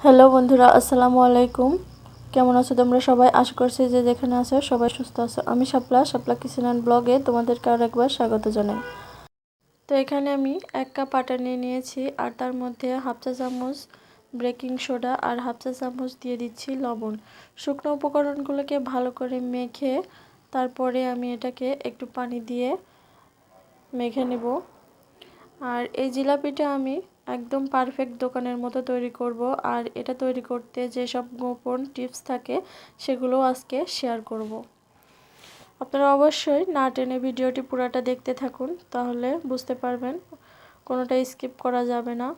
Hello বন্ধুরা, আসসালামু আলাইকুম। কেমন আছো তোমরা সবাই? আশা করছি যে যেখানে আছো সবাই সুস্থ আছো। আমি শাপলা কিচেন অ্যান্ড ব্লগে তোমাদেরকে আর একবার স্বাগত জানাই। তো এখানে আমি 1 কাপ আটা নিয়ে নিয়েছি, আর তার মধ্যে হাফ চা চামচ বেকিং সোডা আর হাফ চা চামচ দিয়ে দিচ্ছি লবণ। শুকনো উপকরণগুলোকে ভালো করে মেখে তারপরে আমি এটাকে একটু পানি দিয়ে মেখে নেব। আর এই জিলাপিটা আমি একদম পারফেক্ট দোকানের মতো তৈরি করব। আর এটা তৈরি করতে যেসব গোপন টিপস থাকে সেগুলো আজকে শেয়ার করব। আপনারা অবশ্যই না টেনে ভিডিওটি পুরোটা দেখতে থাকুন, তাহলে বুঝতে পারবেন, কোনোটা স্কিপ করা যাবে না।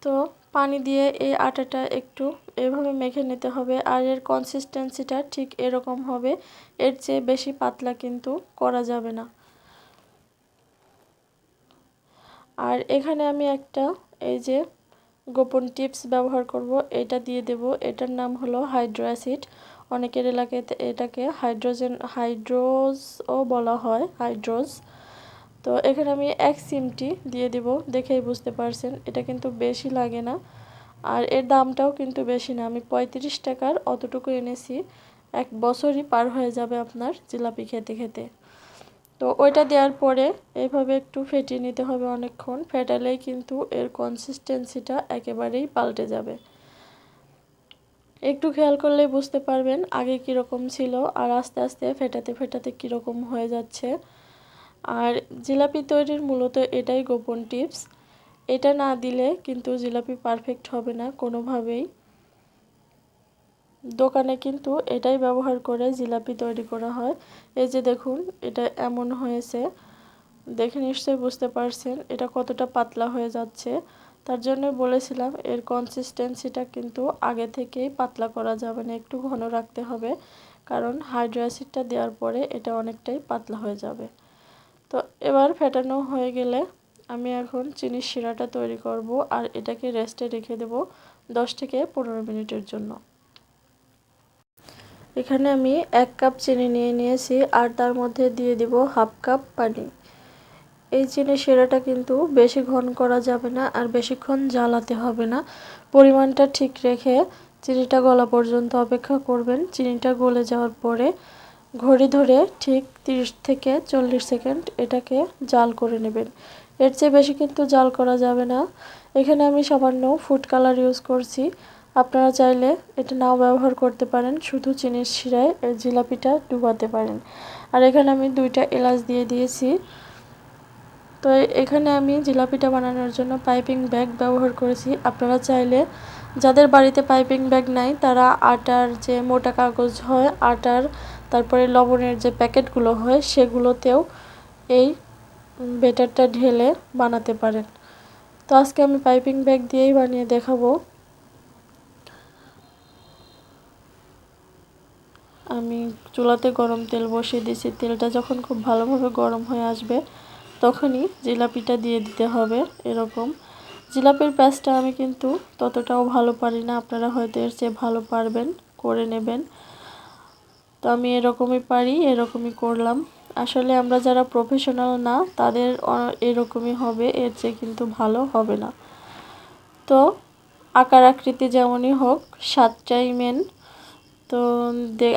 তো পানি দিয়ে এই আটাটা একটু এভাবে মেখে নিতে হবে, আর এর কনসিস্টেন্সিটা ঠিক এরকম হবে। এর চেয়ে বেশি পাতলা কিন্তু করা যাবে না। আর এখানে আমি একটা এই যে গোপন টিপস ব্যবহার করব, এটা দিয়ে দেব। এটার নাম হলো হাইড্রো অ্যাসিড। অনেকের এলাকায় এটাকে হাইড্রোজও বলা হয়, হাইড্রোজ। তো এখানে আমি 1 চিমটি দিয়ে দিব। দেখেই বুঝতে পারছেন এটা কিন্তু বেশি লাগে না, আর এর দামটাও কিন্তু বেশি না। আমি 35 টাকার অতটুকু এনেছি। 1 বছরই পার হয়ে যাবে আপনার জিলাপি খেতে খেতে। তো ওইটা দেওয়ার পরে এইভাবে একটু ফেটিয়ে নিতে হবে অনেকক্ষণ। ফেটালেই কিন্তু এর কনসিস্টেন্সিটা একেবারেই পাল্টে যাবে। একটু খেয়াল করলেই বুঝতে পারবেন আগে কীরকম ছিল আর আস্তে আস্তে ফেটাতে ফেটাতে কীরকম হয়ে যাচ্ছে। আর জিলাপি তৈরির মূলত এটাই গোপন টিপস। এটা না দিলে কিন্তু জিলাপি পারফেক্ট হবে না কোনোভাবেই। দোকানে কিন্তু এটাই ব্যবহার করে জিলাপি তৈরি করা হয়। এই যে দেখুন, এটা এমন হয়েছে, দেখে নিশ্চয়ই বুঝতে পারছেন এটা কতটা পাতলা হয়ে যাচ্ছে। তার জন্য বলেছিলাম এর কনসিস্টেন্সিটা কিন্তু আগে থেকেই পাতলা করা যাবে না, একটু ঘন রাখতে হবে, কারণ হাইড্রো অ্যাসিডটা দেওয়ার পরে এটা অনেকটাই পাতলা হয়ে যাবে। তো এবার ফেটানো হয়ে গেলে আমি এখন চিনির শিরাটা তৈরি করব, আর এটাকে রেস্টে রেখে দেব 10 থেকে 15 মিনিটের জন্য। এখানে আমি 1 কাপ চিনি নিয়ে নিয়েছি, আর তার মধ্যে দিয়ে দিব হাফ কাপ পানি। এই চিনি শিরাটা কিন্তু বেশি ঘন করা যাবে না, আর বেশিক্ষণ জ্বালাতে হবে না। পরিমাণটা ঠিক রেখে চিনিটা গলা পর্যন্ত অপেক্ষা করবেন। চিনিটা গলে যাওয়ার পরে ঘড়ি ধরে ঠিক 30 থেকে 40 সেকেন্ড এটাকে জাল করে নেবেন। এর চেয়ে বেশি কিন্তু জাল করা যাবে না। এখানে আমি সামান্য ফুড কালার ইউজ করছি। আপনারা চাইলে এটা নাও ব্যবহার করতে পারেন, শুধু চিনির শিরায় এই জিলাপিটা ডুবাতে পারেন। আর এখানে আমি 2টা এলাচ দিয়ে দিয়েছি। তো এখানে আমি জিলাপিটা বানানোর জন্য পাইপিং ব্যাগ ব্যবহার করেছি। আপনারা চাইলে, যাদের বাড়িতে পাইপিং ব্যাগ নাই, তারা আটার যে মোটা কাগজ হয় আটার, তারপরে লবণের যে প্যাকেটগুলো হয় সেগুলোতেও এই ব্যাটারটা ঢেলে বানাতে পারেন। তো আজকে আমি পাইপিং ব্যাগ দিয়েই বানিয়ে দেখাবো। আমি চুলাতে গরম তেল বসিয়ে দিয়েছি। তেলটা যখন খুব ভালোভাবে গরম হয়ে আসবে তখনই জিলাপিটা দিয়ে দিতে হবে। এরকম জিলাপির প্যাঁচটা আমি কিন্তু ততটাও ভালো পারি না, আপনারা হয়তো এর চেয়ে ভালো পারবেন, করে নেবেন। তো আমি এরকমই পারি, এরকমই করলাম। আসলে আমরা যারা প্রফেশনাল না তাদের এরকমই হবে, এর চেয়ে কিন্তু ভালো হবে না। তো আকার আকৃতি যেমনই হোক, স্বাদটাই মেন। তো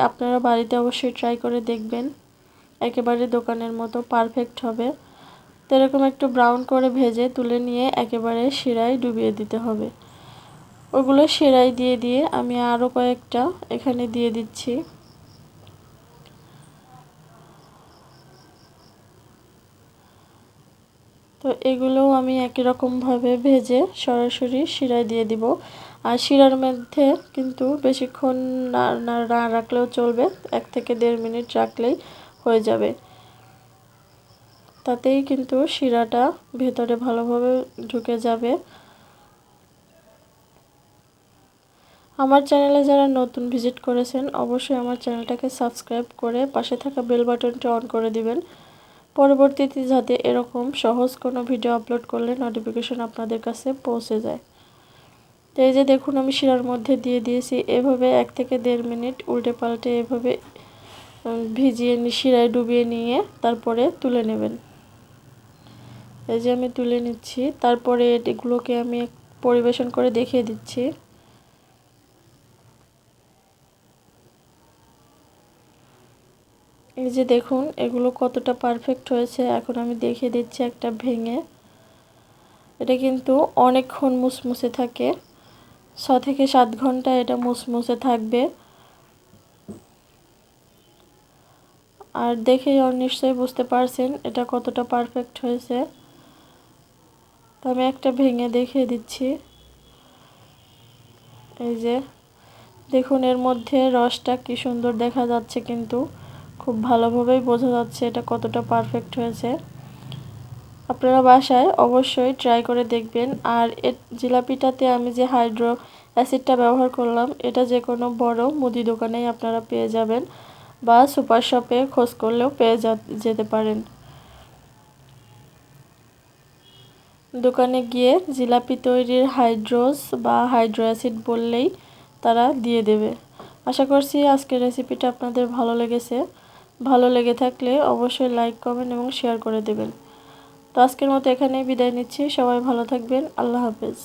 আপনারা বাড়িতে অবশ্যই ট্রাই করে দেখবেন, একেবারে দোকানের মতো পারফেক্ট হবে। তো এরকম একটু ব্রাউন করে ভেজে তুলে নিয়ে একেবারে শিরায় ডুবিয়ে দিতে হবে। ওগুলো শিরায় দিয়ে দিয়ে আমি আরও কয়েকটা এখানে দিয়ে দিচ্ছি। তো এগুলোও আমি একই রকমভাবে ভেজে সরাসরি শিরায় দিয়ে দিব। আর শিরার মধ্যে কিন্তু বেশিক্ষণ না রাখলেও চলবে, 1 থেকে 1.5 মিনিট রাখলেই হয়ে যাবে। তাতেই কিন্তু শিরাটা ভেতরে ভালোভাবে ঢুকে যাবে। আমার চ্যানেলে যারা নতুন ভিজিট করেছেন অবশ্যই আমার চ্যানেলটাকে সাবস্ক্রাইব করে পাশে থাকা বেল বাটনটা অন করে দিবেন, পরবর্তীতে যাতে এরকম সহজ কোনো ভিডিও আপলোড করলে নোটিফিকেশন আপনাদের কাছে পৌঁছে যায়। তো এই যে দেখুন, আমি শিরার মধ্যে দিয়ে দিয়েছি। এভাবে 1 থেকে 1.5 মিনিট উল্টে পাল্টে এভাবে ভিজিয়ে শিরায় ডুবিয়ে নিয়ে তারপরে তুলে নেবেন। এই যে আমি তুলে নিচ্ছি। তারপরে এগুলোকে আমি পরিবেশন করে দেখিয়ে দিচ্ছি। এই যে দেখুন এগুলো কতটা পারফেক্ট হয়েছে। এখন আমি দেখিয়ে দিচ্ছি একটা ভেঙে। এটা কিন্তু অনেকক্ষণ মুসমুসে থাকে, 6 থেকে 7 ঘন্টা এটা মুসমুসে থাকবে। আর দেখেই নিশ্চয়ই বুঝতে পারছেন এটা কতটা পারফেক্ট হয়েছে। তো আমি একটা ভেঙে দেখিয়ে দিচ্ছি। এই যে দেখুন এর মধ্যে রসটা কি সুন্দর দেখা যাচ্ছে, কিন্তু খুব ভালোভাবেই বোঝা যাচ্ছে এটা কতটা পারফেক্ট হয়েছে। আপনারা বাসায় অবশ্যই ট্রাই করে দেখবেন। আর জিলাপিটাতে আমি যে হাইড্রো অ্যাসিডটা ব্যবহার করলাম, এটা যে কোনো বড় মুদি দোকানেই আপনারা পেয়ে যাবেন বা সুপার শপে খোঁজ করলেও পেয়ে যেতে পারেন। দোকানে গিয়ে জিলাপি তৈরির হাইড্রোস বা হাইড্রো অ্যাসিড বললেই তারা দিয়ে দেবে। আশা করছি আজকের রেসিপিটা আপনাদের ভালো লেগেছে। ভালো লেগে থাকলে অবশ্যই লাইক, কমেন্ট এবং শেয়ার করে দেবেন। তো আজকের মতো এখানেই বিদায় নিচ্ছি। সবাই ভালো থাকবেন। আল্লাহ হাফেজ।